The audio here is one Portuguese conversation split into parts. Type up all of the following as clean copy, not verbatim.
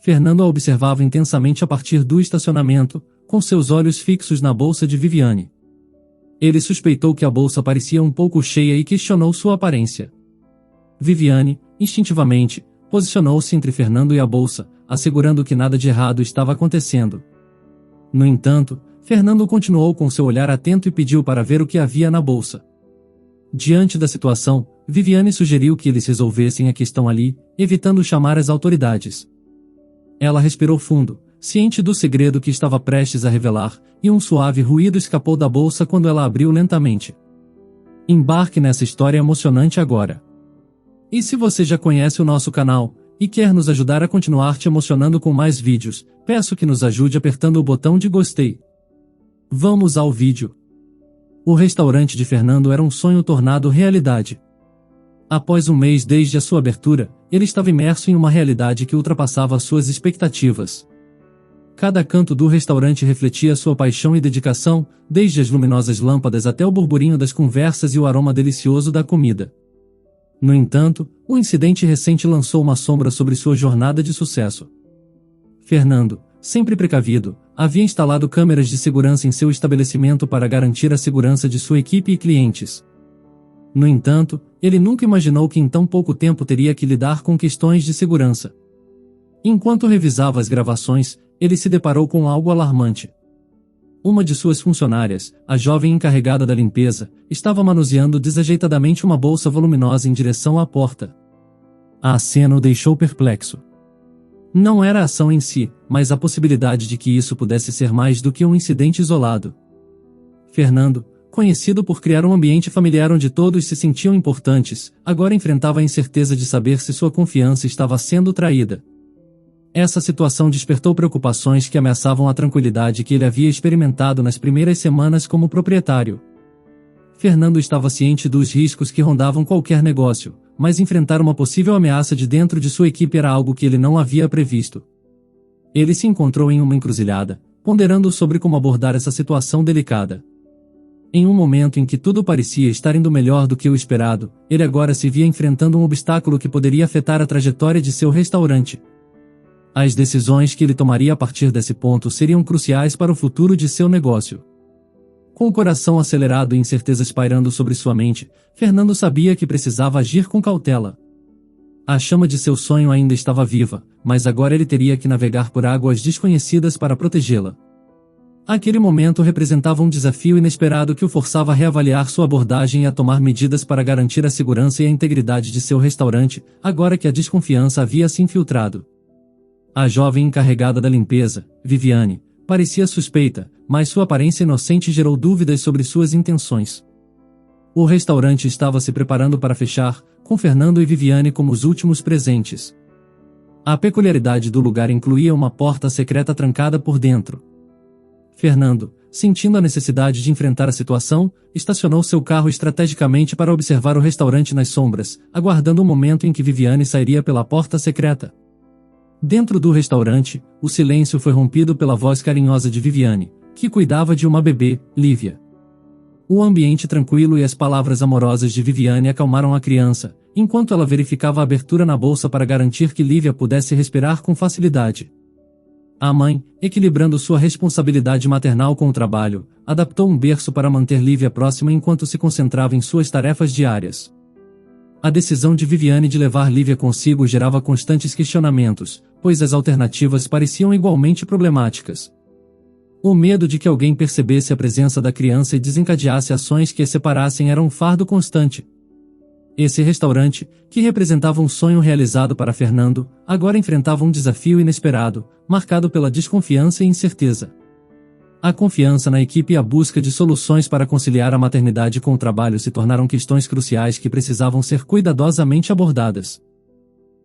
Fernando a observava intensamente a partir do estacionamento, com seus olhos fixos na bolsa de Viviane. Ele suspeitou que a bolsa parecia um pouco cheia e questionou sua aparência. Viviane, instintivamente, posicionou-se entre Fernando e a bolsa, assegurando que nada de errado estava acontecendo. No entanto, Fernando continuou com seu olhar atento e pediu para ver o que havia na bolsa. Diante da situação, Viviane sugeriu que eles resolvessem a questão ali, evitando chamar as autoridades. Ela respirou fundo, ciente do segredo que estava prestes a revelar, e um suave ruído escapou da bolsa quando ela abriu lentamente. Embarque nessa história emocionante agora. E se você já conhece o nosso canal, e quer nos ajudar a continuar te emocionando com mais vídeos, peço que nos ajude apertando o botão de gostei. Vamos ao vídeo. O restaurante de Fernando era um sonho tornado realidade. Após um mês desde a sua abertura, ele estava imerso em uma realidade que ultrapassava suas expectativas. Cada canto do restaurante refletia sua paixão e dedicação, desde as luminosas lâmpadas até o burburinho das conversas e o aroma delicioso da comida. No entanto, o incidente recente lançou uma sombra sobre sua jornada de sucesso. Fernando, sempre precavido, havia instalado câmeras de segurança em seu estabelecimento para garantir a segurança de sua equipe e clientes. No entanto, ele nunca imaginou que em tão pouco tempo teria que lidar com questões de segurança. Enquanto revisava as gravações, ele se deparou com algo alarmante. Uma de suas funcionárias, a jovem encarregada da limpeza, estava manuseando desajeitadamente uma bolsa voluminosa em direção à porta. A cena o deixou perplexo. Não era a ação em si, mas a possibilidade de que isso pudesse ser mais do que um incidente isolado. Fernando, conhecido por criar um ambiente familiar onde todos se sentiam importantes, agora enfrentava a incerteza de saber se sua confiança estava sendo traída. Essa situação despertou preocupações que ameaçavam a tranquilidade que ele havia experimentado nas primeiras semanas como proprietário. Fernando estava ciente dos riscos que rondavam qualquer negócio, mas enfrentar uma possível ameaça de dentro de sua equipe era algo que ele não havia previsto. Ele se encontrou em uma encruzilhada, ponderando sobre como abordar essa situação delicada. Em um momento em que tudo parecia estar indo melhor do que o esperado, ele agora se via enfrentando um obstáculo que poderia afetar a trajetória de seu restaurante. As decisões que ele tomaria a partir desse ponto seriam cruciais para o futuro de seu negócio. Com o coração acelerado e incertezas pairando sobre sua mente, Fernando sabia que precisava agir com cautela. A chama de seu sonho ainda estava viva, mas agora ele teria que navegar por águas desconhecidas para protegê-la. Aquele momento representava um desafio inesperado que o forçava a reavaliar sua abordagem e a tomar medidas para garantir a segurança e a integridade de seu restaurante, agora que a desconfiança havia se infiltrado. A jovem encarregada da limpeza, Viviane, parecia suspeita, mas sua aparência inocente gerou dúvidas sobre suas intenções. O restaurante estava se preparando para fechar, com Fernando e Viviane como os últimos presentes. A peculiaridade do lugar incluía uma porta secreta trancada por dentro. Fernando, sentindo a necessidade de enfrentar a situação, estacionou seu carro estrategicamente para observar o restaurante nas sombras, aguardando o momento em que Viviane sairia pela porta secreta. Dentro do restaurante, o silêncio foi rompido pela voz carinhosa de Viviane, que cuidava de uma bebê, Lívia. O ambiente tranquilo e as palavras amorosas de Viviane acalmaram a criança, enquanto ela verificava a abertura na bolsa para garantir que Lívia pudesse respirar com facilidade. A mãe, equilibrando sua responsabilidade maternal com o trabalho, adaptou um berço para manter Lívia próxima enquanto se concentrava em suas tarefas diárias. A decisão de Viviane de levar Lívia consigo gerava constantes questionamentos, pois as alternativas pareciam igualmente problemáticas. O medo de que alguém percebesse a presença da criança e desencadeasse ações que a separassem era um fardo constante. Esse restaurante, que representava um sonho realizado para Fernando, agora enfrentava um desafio inesperado, marcado pela desconfiança e incerteza. A confiança na equipe e a busca de soluções para conciliar a maternidade com o trabalho se tornaram questões cruciais que precisavam ser cuidadosamente abordadas.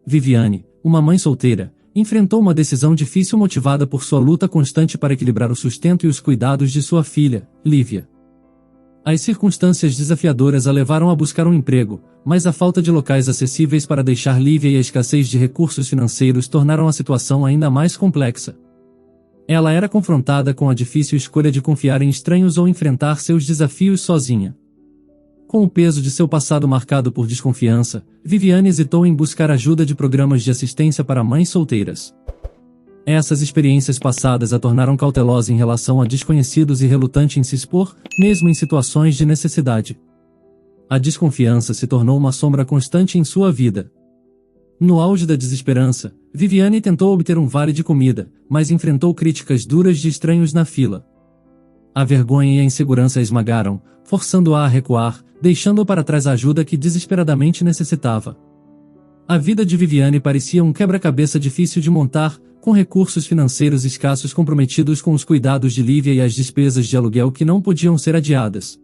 Viviane, uma mãe solteira, enfrentou uma decisão difícil motivada por sua luta constante para equilibrar o sustento e os cuidados de sua filha, Lívia. As circunstâncias desafiadoras a levaram a buscar um emprego, mas a falta de locais acessíveis para deixar Lívia e a escassez de recursos financeiros tornaram a situação ainda mais complexa. Ela era confrontada com a difícil escolha de confiar em estranhos ou enfrentar seus desafios sozinha. Com o peso de seu passado marcado por desconfiança, Viviane hesitou em buscar ajuda de programas de assistência para mães solteiras. Essas experiências passadas a tornaram cautelosa em relação a desconhecidos e relutante em se expor, mesmo em situações de necessidade. A desconfiança se tornou uma sombra constante em sua vida. No auge da desesperança, Viviane tentou obter um vale de comida, mas enfrentou críticas duras de estranhos na fila. A vergonha e a insegurança a esmagaram, forçando-a a recuar, deixando para trás a ajuda que desesperadamente necessitava. A vida de Viviane parecia um quebra-cabeça difícil de montar, com recursos financeiros escassos comprometidos com os cuidados de Lívia e as despesas de aluguel que não podiam ser adiadas.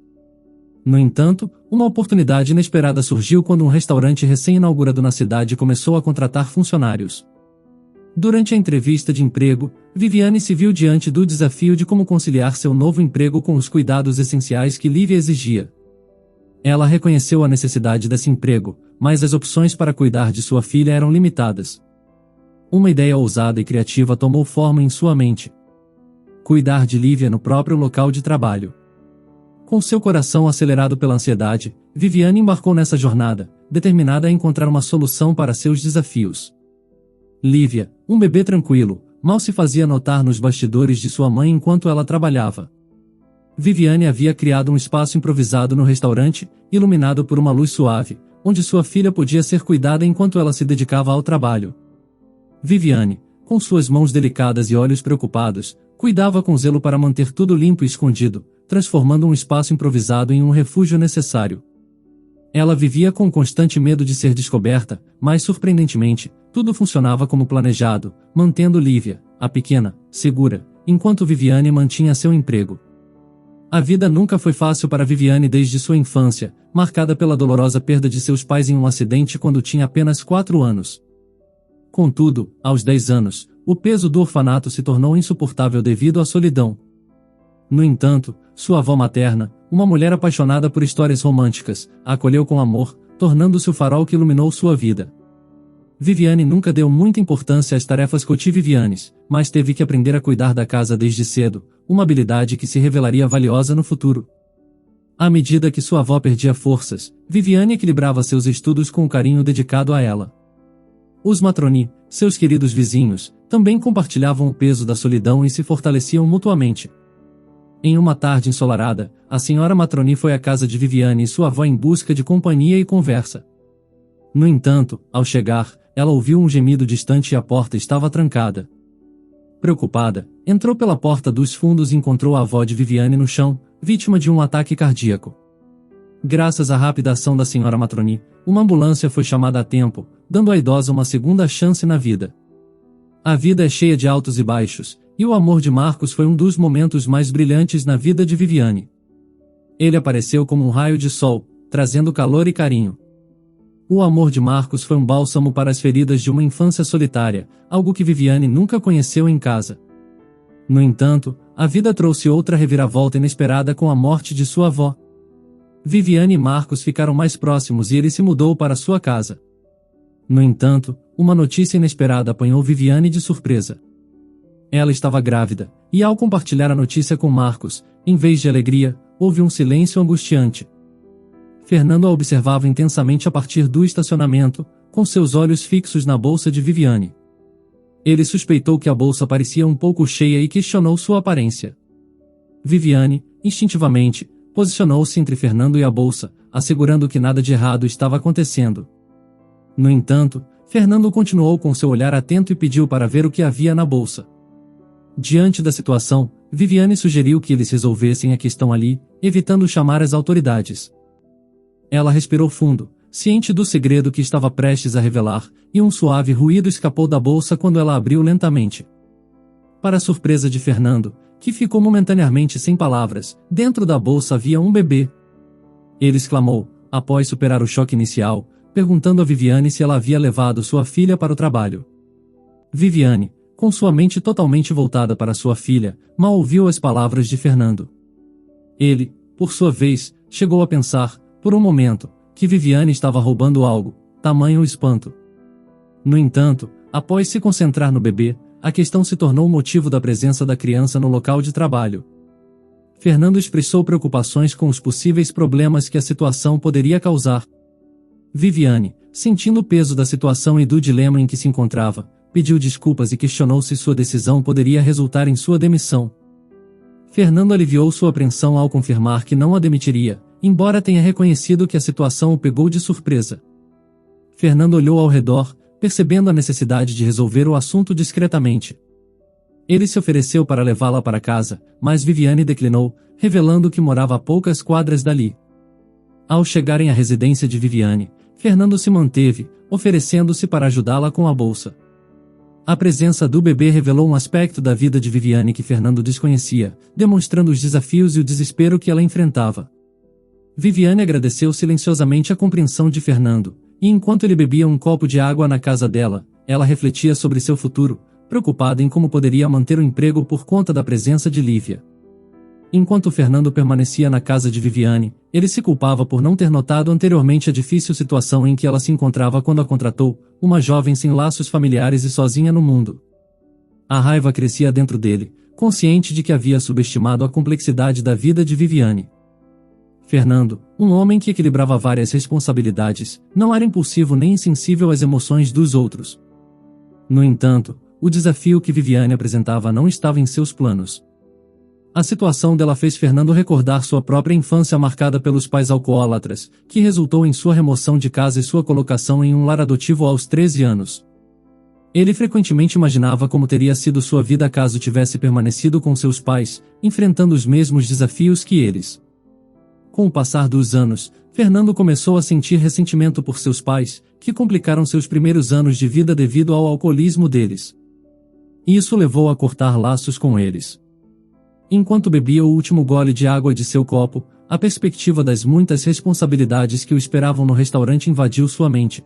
No entanto, uma oportunidade inesperada surgiu quando um restaurante recém-inaugurado na cidade começou a contratar funcionários. Durante a entrevista de emprego, Viviane se viu diante do desafio de como conciliar seu novo emprego com os cuidados essenciais que Lívia exigia. Ela reconheceu a necessidade desse emprego, mas as opções para cuidar de sua filha eram limitadas. Uma ideia ousada e criativa tomou forma em sua mente. Cuidar de Lívia no próprio local de trabalho. Com seu coração acelerado pela ansiedade, Viviane embarcou nessa jornada, determinada a encontrar uma solução para seus desafios. Lívia, um bebê tranquilo, mal se fazia notar nos bastidores de sua mãe enquanto ela trabalhava. Viviane havia criado um espaço improvisado no restaurante, iluminado por uma luz suave, onde sua filha podia ser cuidada enquanto ela se dedicava ao trabalho. Viviane, com suas mãos delicadas e olhos preocupados, cuidava com zelo para manter tudo limpo e escondido, transformando um espaço improvisado em um refúgio necessário. Ela vivia com constante medo de ser descoberta, mas surpreendentemente, tudo funcionava como planejado, mantendo Lívia, a pequena, segura, enquanto Viviane mantinha seu emprego. A vida nunca foi fácil para Viviane desde sua infância, marcada pela dolorosa perda de seus pais em um acidente quando tinha apenas 4 anos. Contudo, aos 10 anos, o peso do orfanato se tornou insuportável devido à solidão. No entanto, sua avó materna, uma mulher apaixonada por histórias românticas, a acolheu com amor, tornando-se o farol que iluminou sua vida. Viviane nunca deu muita importância às tarefas cotidianas, mas teve que aprender a cuidar da casa desde cedo, uma habilidade que se revelaria valiosa no futuro. À medida que sua avó perdia forças, Viviane equilibrava seus estudos com o carinho dedicado a ela. Os Matroni, seus queridos vizinhos, também compartilhavam o peso da solidão e se fortaleciam mutuamente. Em uma tarde ensolarada, a senhora Matroni foi à casa de Viviane e sua avó em busca de companhia e conversa. No entanto, ao chegar, ela ouviu um gemido distante e a porta estava trancada. Preocupada, entrou pela porta dos fundos e encontrou a avó de Viviane no chão, vítima de um ataque cardíaco. Graças à rápida ação da senhora Matroni, uma ambulância foi chamada a tempo, dando à idosa uma segunda chance na vida. A vida é cheia de altos e baixos, e o amor de Marcos foi um dos momentos mais brilhantes na vida de Viviane. Ele apareceu como um raio de sol, trazendo calor e carinho. O amor de Marcos foi um bálsamo para as feridas de uma infância solitária, algo que Viviane nunca conheceu em casa. No entanto, a vida trouxe outra reviravolta inesperada com a morte de sua avó. Viviane e Marcos ficaram mais próximos e ele se mudou para sua casa. No entanto, uma notícia inesperada apanhou Viviane de surpresa. Ela estava grávida, e ao compartilhar a notícia com Marcos, em vez de alegria, houve um silêncio angustiante. Fernando a observava intensamente a partir do estacionamento, com seus olhos fixos na bolsa de Viviane. Ele suspeitou que a bolsa parecia um pouco cheia e questionou sua aparência. Viviane, instintivamente, posicionou-se entre Fernando e a bolsa, assegurando que nada de errado estava acontecendo. No entanto, Fernando continuou com seu olhar atento e pediu para ver o que havia na bolsa. Diante da situação, Viviane sugeriu que eles resolvessem a questão ali, evitando chamar as autoridades. Ela respirou fundo, ciente do segredo que estava prestes a revelar, e um suave ruído escapou da bolsa quando ela abriu lentamente. Para a surpresa de Fernando, que ficou momentaneamente sem palavras, dentro da bolsa havia um bebê. Ele exclamou, após superar o choque inicial, perguntando a Viviane se ela havia levado sua filha para o trabalho. Viviane, com sua mente totalmente voltada para sua filha, mal ouviu as palavras de Fernando. Ele, por sua vez, chegou a pensar, por um momento, que Viviane estava roubando algo, tamanho o espanto. No entanto, após se concentrar no bebê, a questão se tornou o motivo da presença da criança no local de trabalho. Fernando expressou preocupações com os possíveis problemas que a situação poderia causar. Viviane, sentindo o peso da situação e do dilema em que se encontrava, pediu desculpas e questionou se sua decisão poderia resultar em sua demissão. Fernando aliviou sua apreensão ao confirmar que não a demitiria, embora tenha reconhecido que a situação o pegou de surpresa. Fernando olhou ao redor, percebendo a necessidade de resolver o assunto discretamente. Ele se ofereceu para levá-la para casa, mas Viviane declinou, revelando que morava a poucas quadras dali. Ao chegarem à residência de Viviane, Fernando se manteve, oferecendo-se para ajudá-la com a bolsa. A presença do bebê revelou um aspecto da vida de Viviane que Fernando desconhecia, demonstrando os desafios e o desespero que ela enfrentava. Viviane agradeceu silenciosamente a compreensão de Fernando, e enquanto ele bebia um copo de água na casa dela, ela refletia sobre seu futuro, preocupada em como poderia manter o emprego por conta da presença de Lívia. Enquanto Fernando permanecia na casa de Viviane, ele se culpava por não ter notado anteriormente a difícil situação em que ela se encontrava quando a contratou, uma jovem sem laços familiares e sozinha no mundo. A raiva crescia dentro dele, consciente de que havia subestimado a complexidade da vida de Viviane. Fernando, um homem que equilibrava várias responsabilidades, não era impulsivo nem insensível às emoções dos outros. No entanto, o desafio que Viviane apresentava não estava em seus planos. A situação dela fez Fernando recordar sua própria infância marcada pelos pais alcoólatras, que resultou em sua remoção de casa e sua colocação em um lar adotivo aos 13 anos. Ele frequentemente imaginava como teria sido sua vida caso tivesse permanecido com seus pais, enfrentando os mesmos desafios que eles. Com o passar dos anos, Fernando começou a sentir ressentimento por seus pais, que complicaram seus primeiros anos de vida devido ao alcoolismo deles. Isso levou a cortar laços com eles. Enquanto bebia o último gole de água de seu copo, a perspectiva das muitas responsabilidades que o esperavam no restaurante invadiu sua mente.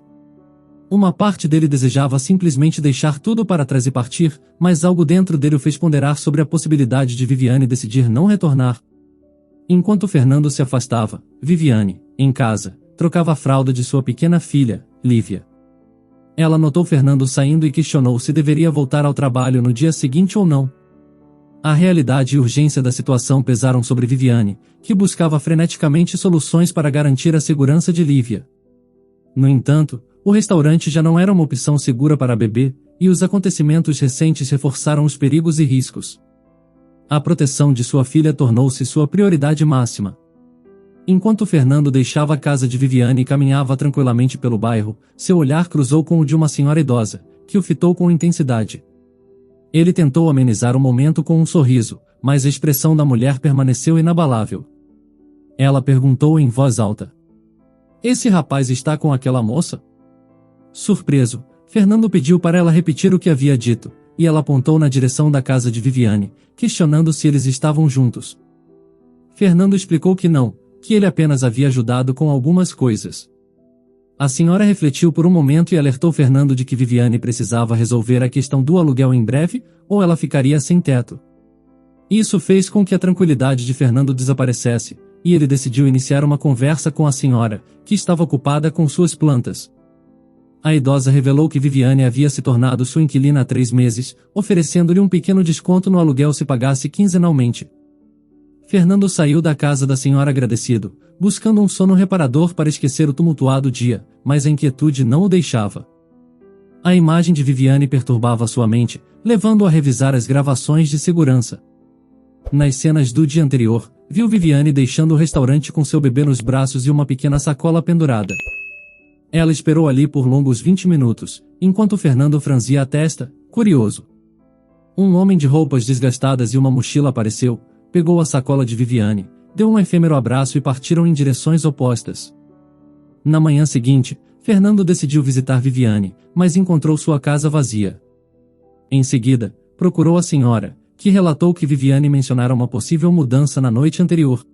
Uma parte dele desejava simplesmente deixar tudo para trás e partir, mas algo dentro dele o fez ponderar sobre a possibilidade de Viviane decidir não retornar. Enquanto Fernando se afastava, Viviane, em casa, trocava a fralda de sua pequena filha, Lívia. Ela notou Fernando saindo e questionou se deveria voltar ao trabalho no dia seguinte ou não. A realidade e urgência da situação pesaram sobre Viviane, que buscava freneticamente soluções para garantir a segurança de Lívia. No entanto, o restaurante já não era uma opção segura para a bebê, e os acontecimentos recentes reforçaram os perigos e riscos. A proteção de sua filha tornou-se sua prioridade máxima. Enquanto Fernando deixava a casa de Viviane e caminhava tranquilamente pelo bairro, seu olhar cruzou com o de uma senhora idosa, que o fitou com intensidade. Ele tentou amenizar o momento com um sorriso, mas a expressão da mulher permaneceu inabalável. Ela perguntou em voz alta: "Esse rapaz está com aquela moça?" Surpreso, Fernando pediu para ela repetir o que havia dito, e ela apontou na direção da casa de Viviane, questionando se eles estavam juntos. Fernando explicou que não, que ele apenas havia ajudado com algumas coisas. A senhora refletiu por um momento e alertou Fernando de que Viviane precisava resolver a questão do aluguel em breve, ou ela ficaria sem teto. Isso fez com que a tranquilidade de Fernando desaparecesse, e ele decidiu iniciar uma conversa com a senhora, que estava ocupada com suas plantas. A idosa revelou que Viviane havia se tornado sua inquilina há 3 meses, oferecendo-lhe um pequeno desconto no aluguel se pagasse quinzenalmente. Fernando saiu da casa da senhora agradecido, buscando um sono reparador para esquecer o tumultuado dia, mas a inquietude não o deixava. A imagem de Viviane perturbava sua mente, levando-o a revisar as gravações de segurança. Nas cenas do dia anterior, viu Viviane deixando o restaurante com seu bebê nos braços e uma pequena sacola pendurada. Ela esperou ali por longos 20 minutos, enquanto Fernando franzia a testa, curioso. Um homem de roupas desgastadas e uma mochila apareceu, pegou a sacola de Viviane, deu um efêmero abraço e partiram em direções opostas. Na manhã seguinte, Fernando decidiu visitar Viviane, mas encontrou sua casa vazia. Em seguida, procurou a senhora, que relatou que Viviane mencionara uma possível mudança na noite anterior.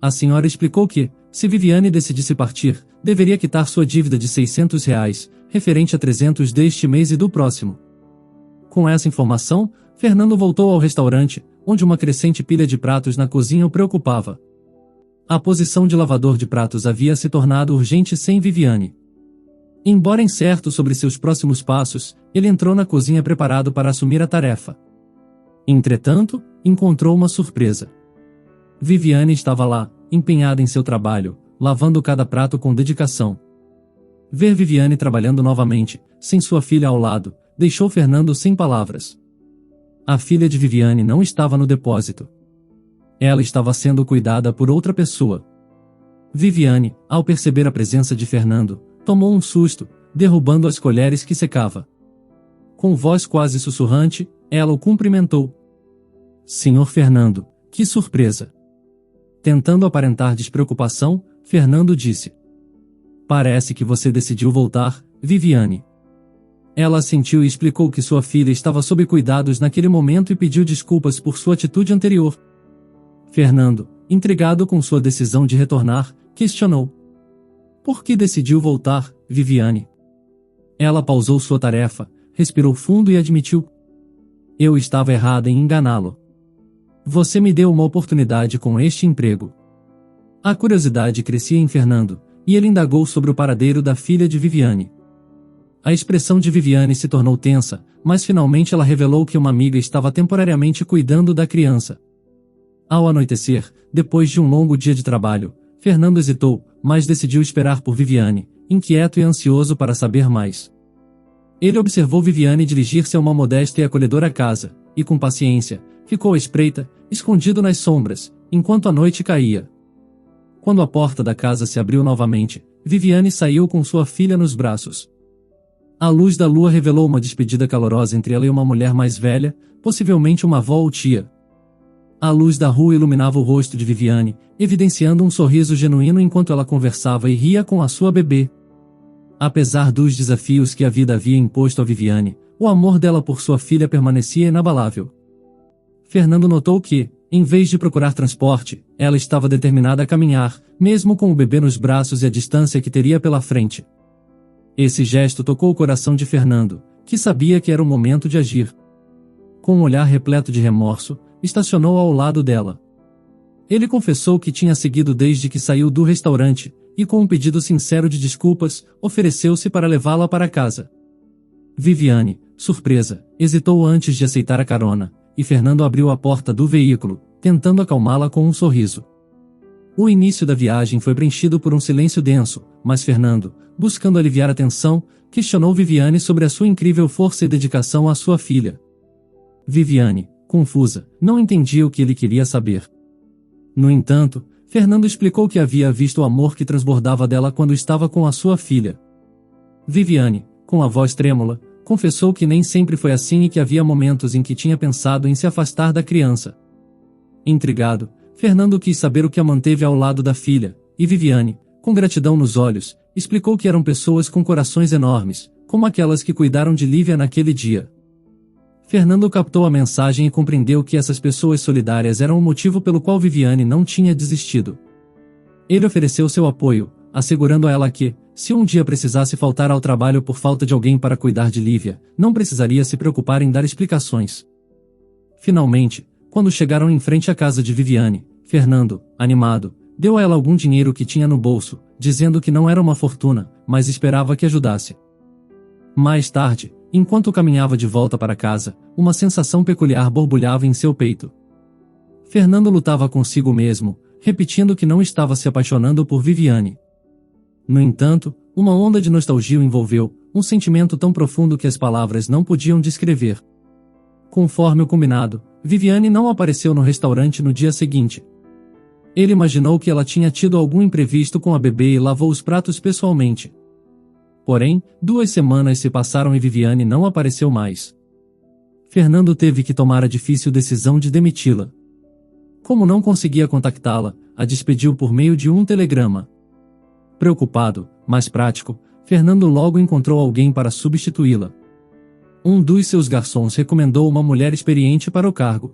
A senhora explicou que, se Viviane decidisse partir, deveria quitar sua dívida de R$600, referente a 300 deste mês e do próximo. Com essa informação, Fernando voltou ao restaurante, onde uma crescente pilha de pratos na cozinha o preocupava. A posição de lavador de pratos havia se tornado urgente sem Viviane. Embora incerto sobre seus próximos passos, ele entrou na cozinha preparado para assumir a tarefa. Entretanto, encontrou uma surpresa. Viviane estava lá, empenhada em seu trabalho, lavando cada prato com dedicação. Ver Viviane trabalhando novamente, sem sua filha ao lado, deixou Fernando sem palavras. A filha de Viviane não estava no depósito. Ela estava sendo cuidada por outra pessoa. Viviane, ao perceber a presença de Fernando, tomou um susto, derrubando as colheres que secava. Com voz quase sussurrante, ela o cumprimentou. Senhor Fernando, que surpresa! Tentando aparentar despreocupação, Fernando disse. Parece que você decidiu voltar, Viviane. Ela assentiu e explicou que sua filha estava sob cuidados naquele momento e pediu desculpas por sua atitude anterior. Fernando, intrigado com sua decisão de retornar, questionou. Por que decidiu voltar, Viviane? Ela pausou sua tarefa, respirou fundo e admitiu. Eu estava errada em enganá-lo. Você me deu uma oportunidade com este emprego. A curiosidade crescia em Fernando, e ele indagou sobre o paradeiro da filha de Viviane. A expressão de Viviane se tornou tensa, mas finalmente ela revelou que uma amiga estava temporariamente cuidando da criança. Ao anoitecer, depois de um longo dia de trabalho, Fernando hesitou, mas decidiu esperar por Viviane, inquieto e ansioso para saber mais. Ele observou Viviane dirigir-se a uma modesta e acolhedora casa, e com paciência, ficou à espreita, escondido nas sombras, enquanto a noite caía. Quando a porta da casa se abriu novamente, Viviane saiu com sua filha nos braços. A luz da lua revelou uma despedida calorosa entre ela e uma mulher mais velha, possivelmente uma avó ou tia. A luz da rua iluminava o rosto de Viviane, evidenciando um sorriso genuíno enquanto ela conversava e ria com a sua bebê. Apesar dos desafios que a vida havia imposto a Viviane, o amor dela por sua filha permanecia inabalável. Fernando notou que, em vez de procurar transporte, ela estava determinada a caminhar, mesmo com o bebê nos braços e a distância que teria pela frente. Esse gesto tocou o coração de Fernando, que sabia que era o momento de agir. Com um olhar repleto de remorso, estacionou ao lado dela. Ele confessou que tinha seguido desde que saiu do restaurante, e com um pedido sincero de desculpas, ofereceu-se para levá-la para casa. Viviane, surpresa, hesitou antes de aceitar a carona, e Fernando abriu a porta do veículo, tentando acalmá-la com um sorriso. O início da viagem foi preenchido por um silêncio denso, mas Fernando, buscando aliviar a tensão, questionou Viviane sobre a sua incrível força e dedicação à sua filha. Viviane, confusa, não entendia o que ele queria saber. No entanto, Fernando explicou que havia visto o amor que transbordava dela quando estava com a sua filha. Viviane, com a voz trêmula, confessou que nem sempre foi assim e que havia momentos em que tinha pensado em se afastar da criança. Intrigado, Fernando quis saber o que a manteve ao lado da filha, e Viviane, com gratidão nos olhos, explicou que eram pessoas com corações enormes, como aquelas que cuidaram de Lívia naquele dia. Fernando captou a mensagem e compreendeu que essas pessoas solidárias eram o motivo pelo qual Viviane não tinha desistido. Ele ofereceu seu apoio, assegurando a ela que, se um dia precisasse faltar ao trabalho por falta de alguém para cuidar de Lívia, não precisaria se preocupar em dar explicações. Finalmente, quando chegaram em frente à casa de Viviane, Fernando, animado, deu a ela algum dinheiro que tinha no bolso, dizendo que não era uma fortuna, mas esperava que ajudasse. Mais tarde, enquanto caminhava de volta para casa, uma sensação peculiar borbulhava em seu peito. Fernando lutava consigo mesmo, repetindo que não estava se apaixonando por Viviane. No entanto, uma onda de nostalgia o envolveu, um sentimento tão profundo que as palavras não podiam descrever. Conforme o combinado, Viviane não apareceu no restaurante no dia seguinte. Ele imaginou que ela tinha tido algum imprevisto com a bebê e lavou os pratos pessoalmente. Porém, 2 semanas se passaram e Viviane não apareceu mais. Fernando teve que tomar a difícil decisão de demiti-la. Como não conseguia contactá-la, a despediu por meio de um telegrama. Preocupado, mas prático, Fernando logo encontrou alguém para substituí-la. Um dos seus garçons recomendou uma mulher experiente para o cargo.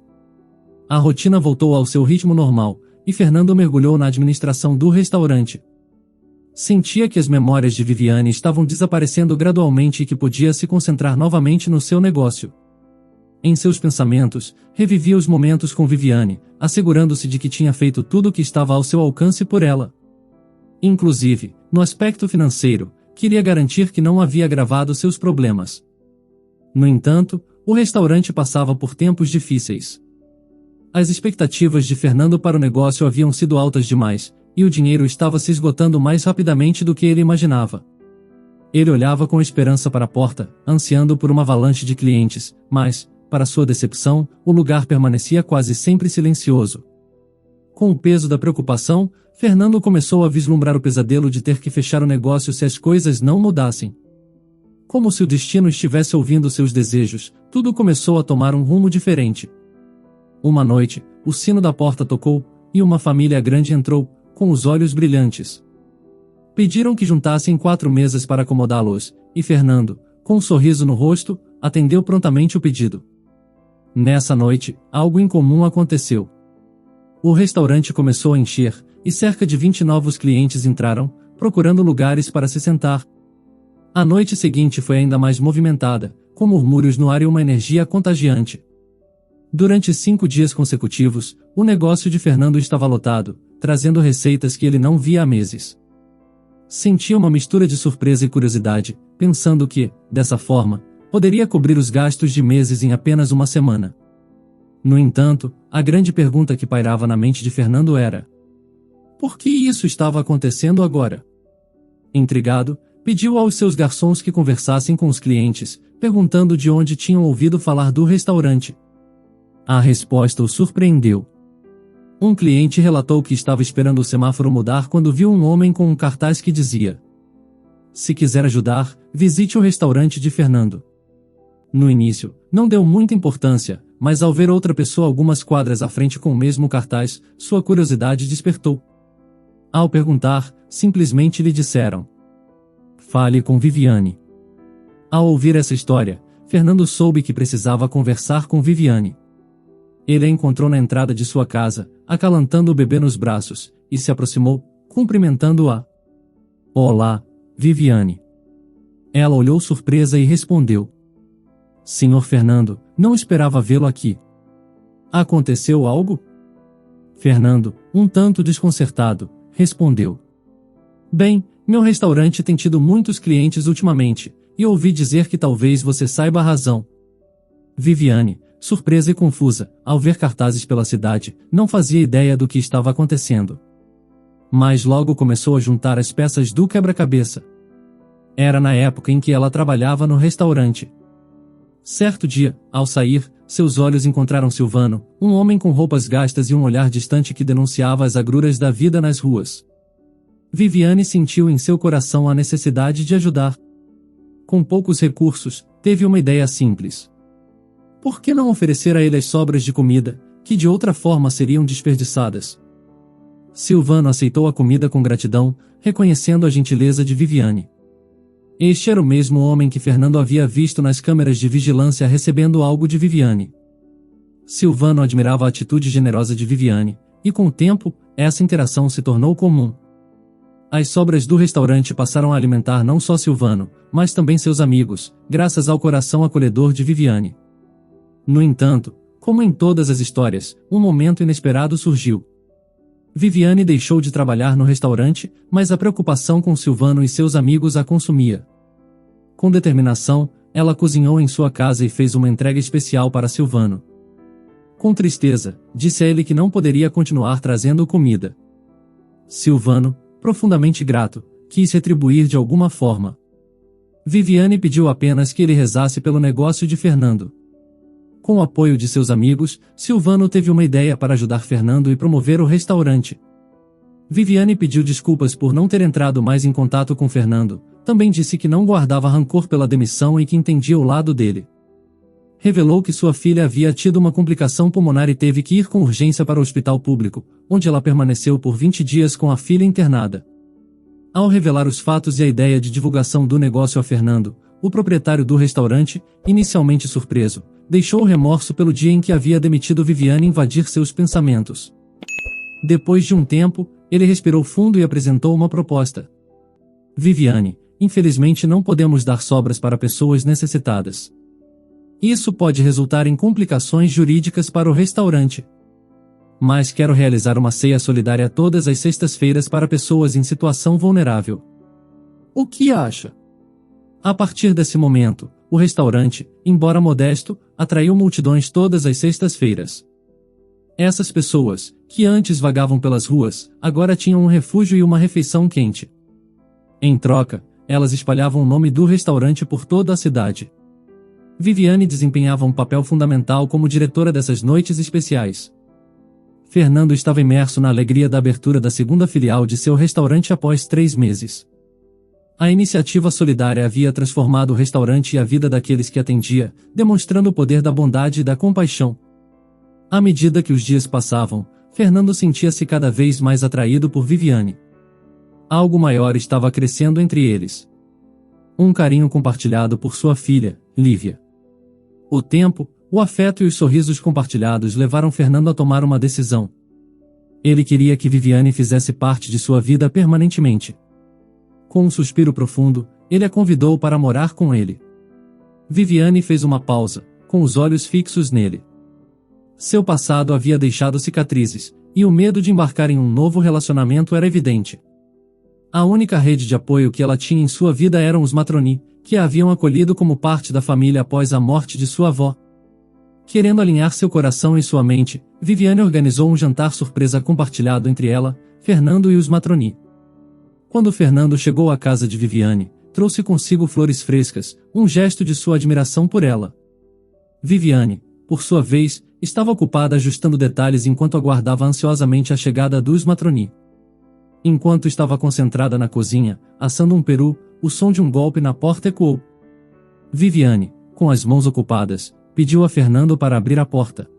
A rotina voltou ao seu ritmo normal, e Fernando mergulhou na administração do restaurante. Sentia que as memórias de Viviane estavam desaparecendo gradualmente e que podia se concentrar novamente no seu negócio. Em seus pensamentos, revivia os momentos com Viviane, assegurando-se de que tinha feito tudo o que estava ao seu alcance por ela. Inclusive, no aspecto financeiro, queria garantir que não havia agravado seus problemas. No entanto, o restaurante passava por tempos difíceis. As expectativas de Fernando para o negócio haviam sido altas demais, e o dinheiro estava se esgotando mais rapidamente do que ele imaginava. Ele olhava com esperança para a porta, ansiando por uma avalanche de clientes, mas, para sua decepção, o lugar permanecia quase sempre silencioso. Com o peso da preocupação, Fernando começou a vislumbrar o pesadelo de ter que fechar o negócio se as coisas não mudassem. Como se o destino estivesse ouvindo seus desejos, tudo começou a tomar um rumo diferente. Uma noite, o sino da porta tocou, e uma família grande entrou, com os olhos brilhantes. Pediram que juntassem 4 mesas para acomodá-los, e Fernando, com um sorriso no rosto, atendeu prontamente o pedido. Nessa noite, algo incomum aconteceu. O restaurante começou a encher, e cerca de 20 novos clientes entraram, procurando lugares para se sentar. A noite seguinte foi ainda mais movimentada, com murmúrios no ar e uma energia contagiante. Durante 5 dias consecutivos, o negócio de Fernando estava lotado, trazendo receitas que ele não via há meses. Sentia uma mistura de surpresa e curiosidade, pensando que, dessa forma, poderia cobrir os gastos de meses em apenas uma semana. No entanto, a grande pergunta que pairava na mente de Fernando era: por que isso estava acontecendo agora? Intrigado, pediu aos seus garçons que conversassem com os clientes, perguntando de onde tinham ouvido falar do restaurante. A resposta o surpreendeu. Um cliente relatou que estava esperando o semáforo mudar quando viu um homem com um cartaz que dizia: se quiser ajudar, visite o restaurante de Fernando. No início, não deu muita importância, mas ao ver outra pessoa algumas quadras à frente com o mesmo cartaz, sua curiosidade despertou. Ao perguntar, simplesmente lhe disseram: fale com Viviane. Ao ouvir essa história, Fernando soube que precisava conversar com Viviane. Ele a encontrou na entrada de sua casa, acalantando o bebê nos braços, e se aproximou, cumprimentando-a. Olá, Viviane. Ela olhou surpresa e respondeu: Senhor Fernando, não esperava vê-lo aqui. Aconteceu algo? Fernando, um tanto desconcertado, respondeu: bem, meu restaurante tem tido muitos clientes ultimamente, e ouvi dizer que talvez você saiba a razão. Viviane, surpresa e confusa, ao ver cartazes pela cidade, não fazia ideia do que estava acontecendo. Mas logo começou a juntar as peças do quebra-cabeça. Era na época em que ela trabalhava no restaurante. Certo dia, ao sair, seus olhos encontraram Silvano, um homem com roupas gastas e um olhar distante que denunciava as agruras da vida nas ruas. Viviane sentiu em seu coração a necessidade de ajudar. Com poucos recursos, teve uma ideia simples. Por que não oferecer a ele as sobras de comida, que de outra forma seriam desperdiçadas? Silvano aceitou a comida com gratidão, reconhecendo a gentileza de Viviane. Este era o mesmo homem que Fernando havia visto nas câmeras de vigilância recebendo algo de Viviane. Silvano admirava a atitude generosa de Viviane, e com o tempo, essa interação se tornou comum. As sobras do restaurante passaram a alimentar não só Silvano, mas também seus amigos, graças ao coração acolhedor de Viviane. No entanto, como em todas as histórias, um momento inesperado surgiu. Viviane deixou de trabalhar no restaurante, mas a preocupação com Silvano e seus amigos a consumia. Com determinação, ela cozinhou em sua casa e fez uma entrega especial para Silvano. Com tristeza, disse a ele que não poderia continuar trazendo comida. Silvano, profundamente grato, quis retribuir de alguma forma. Viviane pediu apenas que ele rezasse pelo negócio de Fernando. Com o apoio de seus amigos, Silvano teve uma ideia para ajudar Fernando e promover o restaurante. Viviane pediu desculpas por não ter entrado mais em contato com Fernando, também disse que não guardava rancor pela demissão e que entendia o lado dele. Revelou que sua filha havia tido uma complicação pulmonar e teve que ir com urgência para o hospital público, onde ela permaneceu por 20 dias com a filha internada. Ao revelar os fatos e a ideia de divulgação do negócio a Fernando, o proprietário do restaurante, inicialmente surpreso, deixou o remorso pelo dia em que havia demitido Viviane invadir seus pensamentos. Depois de um tempo, ele respirou fundo e apresentou uma proposta. Viviane, infelizmente não podemos dar sobras para pessoas necessitadas. Isso pode resultar em complicações jurídicas para o restaurante. Mas quero realizar uma ceia solidária todas as sextas-feiras para pessoas em situação vulnerável. O que acha? A partir desse momento, o restaurante, embora modesto, atraiu multidões todas as sextas-feiras. Essas pessoas, que antes vagavam pelas ruas, agora tinham um refúgio e uma refeição quente. Em troca, elas espalhavam o nome do restaurante por toda a cidade. Viviane desempenhava um papel fundamental como diretora dessas noites especiais. Fernando estava imerso na alegria da abertura da segunda filial de seu restaurante após 3 meses. A iniciativa solidária havia transformado o restaurante e a vida daqueles que atendia, demonstrando o poder da bondade e da compaixão. À medida que os dias passavam, Fernando sentia-se cada vez mais atraído por Viviane. Algo maior estava crescendo entre eles. Um carinho compartilhado por sua filha, Lívia. O tempo, o afeto e os sorrisos compartilhados levaram Fernando a tomar uma decisão. Ele queria que Viviane fizesse parte de sua vida permanentemente. Com um suspiro profundo, ele a convidou para morar com ele. Viviane fez uma pausa, com os olhos fixos nele. Seu passado havia deixado cicatrizes, e o medo de embarcar em um novo relacionamento era evidente. A única rede de apoio que ela tinha em sua vida eram os Matroni, que a haviam acolhido como parte da família após a morte de sua avó. Querendo alinhar seu coração e sua mente, Viviane organizou um jantar surpresa compartilhado entre ela, Fernando e os Matroni. Quando Fernando chegou à casa de Viviane, trouxe consigo flores frescas, um gesto de sua admiração por ela. Viviane, por sua vez, estava ocupada ajustando detalhes enquanto aguardava ansiosamente a chegada dos Matroni. Enquanto estava concentrada na cozinha, assando um peru, o som de um golpe na porta ecoou. Viviane, com as mãos ocupadas, pediu a Fernando para abrir a porta.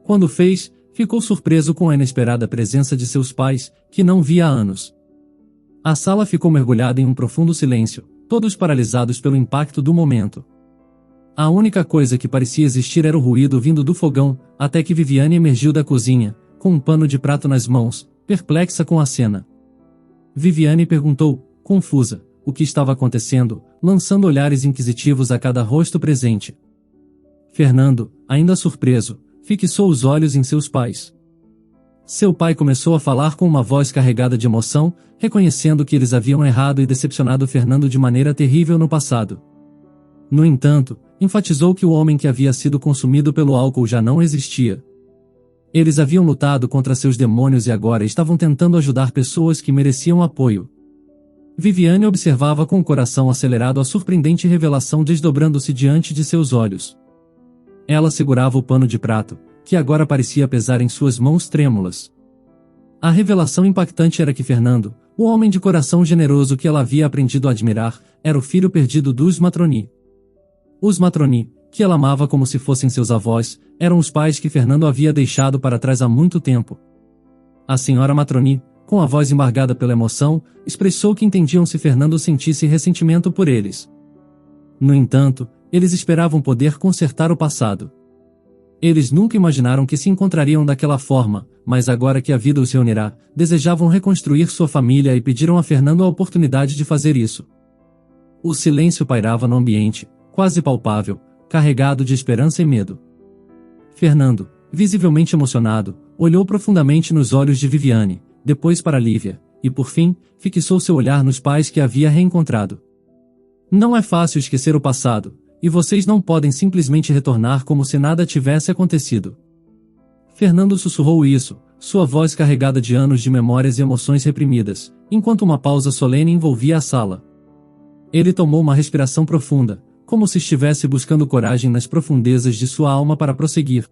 Quando fez, ficou surpreso com a inesperada presença de seus pais, que não via há anos. A sala ficou mergulhada em um profundo silêncio, todos paralisados pelo impacto do momento. A única coisa que parecia existir era o ruído vindo do fogão, até que Viviane emergiu da cozinha, com um pano de prato nas mãos, perplexa com a cena. Viviane perguntou, confusa, o que estava acontecendo, lançando olhares inquisitivos a cada rosto presente. Fernando, ainda surpreso, fixou os olhos em seus pais. Seu pai começou a falar com uma voz carregada de emoção, reconhecendo que eles haviam errado e decepcionado Fernando de maneira terrível no passado. No entanto, enfatizou que o homem que havia sido consumido pelo álcool já não existia. Eles haviam lutado contra seus demônios e agora estavam tentando ajudar pessoas que mereciam apoio. Viviane observava com o coração acelerado a surpreendente revelação desdobrando-se diante de seus olhos. Ela segurava o pano de prato, que agora parecia pesar em suas mãos trêmulas. A revelação impactante era que Fernando, o homem de coração generoso que ela havia aprendido a admirar, era o filho perdido dos Matroni. Os Matroni, que ela amava como se fossem seus avós, eram os pais que Fernando havia deixado para trás há muito tempo. A senhora Matroni, com a voz embargada pela emoção, expressou que entendiam se Fernando sentisse ressentimento por eles. No entanto, eles esperavam poder consertar o passado. Eles nunca imaginaram que se encontrariam daquela forma, mas agora que a vida os reunirá, desejavam reconstruir sua família e pediram a Fernando a oportunidade de fazer isso. O silêncio pairava no ambiente, quase palpável, carregado de esperança e medo. Fernando, visivelmente emocionado, olhou profundamente nos olhos de Viviane, depois para Lívia, e por fim, fixou seu olhar nos pais que havia reencontrado. Não é fácil esquecer o passado, e vocês não podem simplesmente retornar como se nada tivesse acontecido. Fernando sussurrou isso, sua voz carregada de anos de memórias e emoções reprimidas, enquanto uma pausa solene envolvia a sala. Ele tomou uma respiração profunda, como se estivesse buscando coragem nas profundezas de sua alma para prosseguir.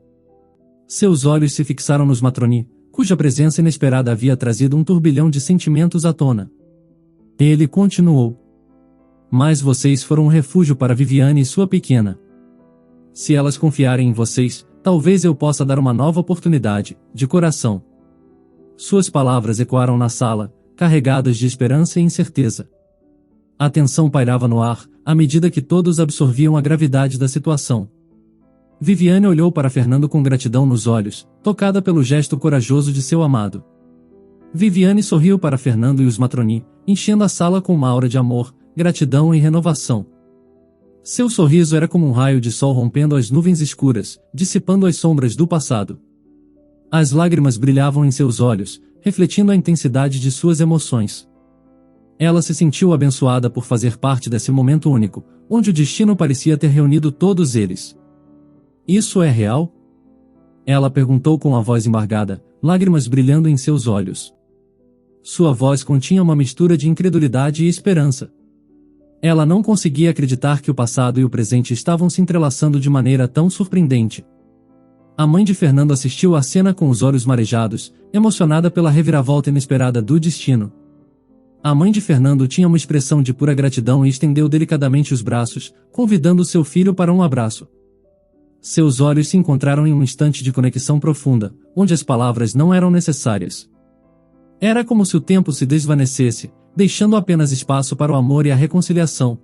Seus olhos se fixaram nos Matroni, cuja presença inesperada havia trazido um turbilhão de sentimentos à tona. Ele continuou. Mas vocês foram um refúgio para Viviane e sua pequena. Se elas confiarem em vocês, talvez eu possa dar uma nova oportunidade, de coração. Suas palavras ecoaram na sala, carregadas de esperança e incerteza. A tensão pairava no ar, à medida que todos absorviam a gravidade da situação. Viviane olhou para Fernando com gratidão nos olhos, tocada pelo gesto corajoso de seu amado. Viviane sorriu para Fernando e os Matroni, enchendo a sala com uma aura de amor, gratidão e renovação. Seu sorriso era como um raio de sol rompendo as nuvens escuras, dissipando as sombras do passado. As lágrimas brilhavam em seus olhos, refletindo a intensidade de suas emoções. Ela se sentiu abençoada por fazer parte desse momento único, onde o destino parecia ter reunido todos eles. Isso é real? Ela perguntou com a voz embargada, lágrimas brilhando em seus olhos. Sua voz continha uma mistura de incredulidade e esperança. Ela não conseguia acreditar que o passado e o presente estavam se entrelaçando de maneira tão surpreendente. A mãe de Fernando assistiu à cena com os olhos marejados, emocionada pela reviravolta inesperada do destino. A mãe de Fernando tinha uma expressão de pura gratidão e estendeu delicadamente os braços, convidando seu filho para um abraço. Seus olhos se encontraram em um instante de conexão profunda, onde as palavras não eram necessárias. Era como se o tempo se desvanecesse, deixando apenas espaço para o amor e a reconciliação.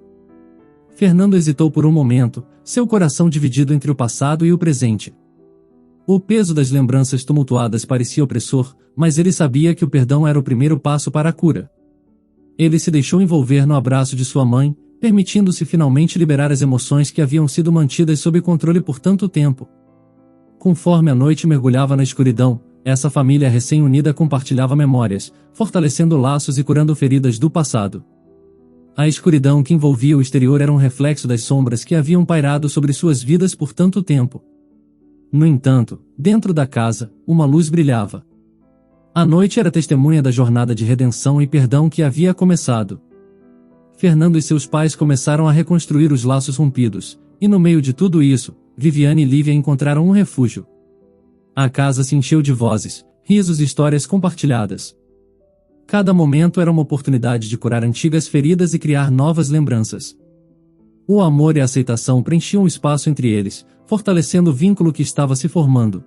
Fernando hesitou por um momento, seu coração dividido entre o passado e o presente. O peso das lembranças tumultuadas parecia opressor, mas ele sabia que o perdão era o primeiro passo para a cura. Ele se deixou envolver no abraço de sua mãe, permitindo-se finalmente liberar as emoções que haviam sido mantidas sob controle por tanto tempo. Conforme a noite mergulhava na escuridão, essa família recém-unida compartilhava memórias, fortalecendo laços e curando feridas do passado. A escuridão que envolvia o exterior era um reflexo das sombras que haviam pairado sobre suas vidas por tanto tempo. No entanto, dentro da casa, uma luz brilhava. A noite era testemunha da jornada de redenção e perdão que havia começado. Fernando e seus pais começaram a reconstruir os laços rompidos, e no meio de tudo isso, Viviane e Lívia encontraram um refúgio. A casa se encheu de vozes, risos e histórias compartilhadas. Cada momento era uma oportunidade de curar antigas feridas e criar novas lembranças. O amor e a aceitação preenchiam o espaço entre eles, fortalecendo o vínculo que estava se formando.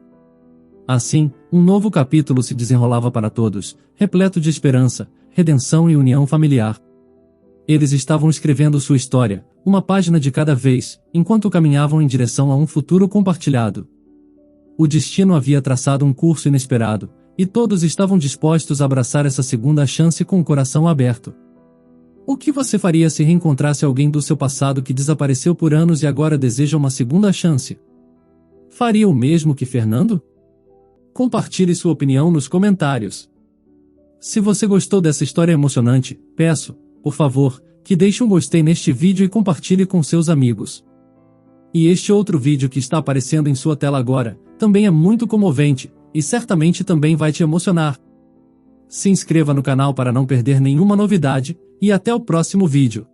Assim, um novo capítulo se desenrolava para todos, repleto de esperança, redenção e união familiar. Eles estavam escrevendo sua história, uma página de cada vez, enquanto caminhavam em direção a um futuro compartilhado. O destino havia traçado um curso inesperado, e todos estavam dispostos a abraçar essa segunda chance com o coração aberto. O que você faria se reencontrasse alguém do seu passado que desapareceu por anos e agora deseja uma segunda chance? Faria o mesmo que Fernando? Compartilhe sua opinião nos comentários. Se você gostou dessa história emocionante, peço, por favor, que deixe um gostei neste vídeo e compartilhe com seus amigos. E este outro vídeo que está aparecendo em sua tela agora, também é muito comovente, e certamente também vai te emocionar. Se inscreva no canal para não perder nenhuma novidade, e até o próximo vídeo.